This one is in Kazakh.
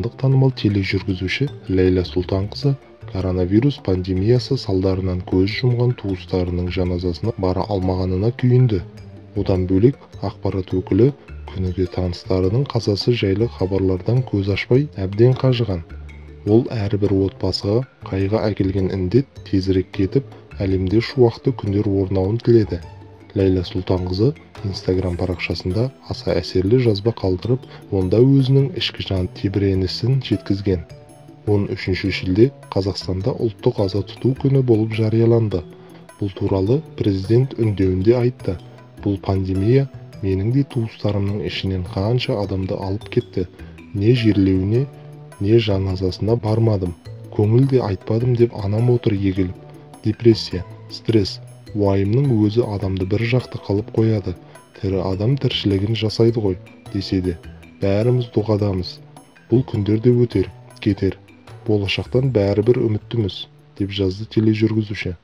жаһандық танымал тележүргізуші Лейла Сұлтанқызы коронавирус пандемиясы салдарынан көз жұмған туыстарының жаназасына бара алмағанына күйінді. Одан бөлек ақпарат өкілі күніге таныстарының қазасы жайлы хабарлардан көз ашпай әбден қажыған. Ол әрбір отбасыға қайғы әкелген індет тезірек кетіп, әлемде шуақты күндер орнауын тіледі. Лейла Сұлтанқызы Instagram парақшасында аса әсерлі жазба қалдырып, онда өзінің ішкі жан тебіренісін жеткізген. 13 шілде Қазақстанда ұлттық аза тұту күні болып жарияланды. Бұл туралы президент үндеуінде айтты. Бұл пандемия менің де туыстарымның ішінен қанша адамды алып кетті. Не жерлеуіне, не жаназасына бармадым. Көңіл де айтпадым деп анам отыр егіліп. Депрессия, стресс, уайымның өзі адамды бір жақты қалып қояды. Тірі адам тіршілігін жасайды ғой, десе де. Бәріміз дұғадамыз. Бұл күндер де өтер, кетер. Болашақтан бәрібір үміттіміз, деп жазды тележүргізуші.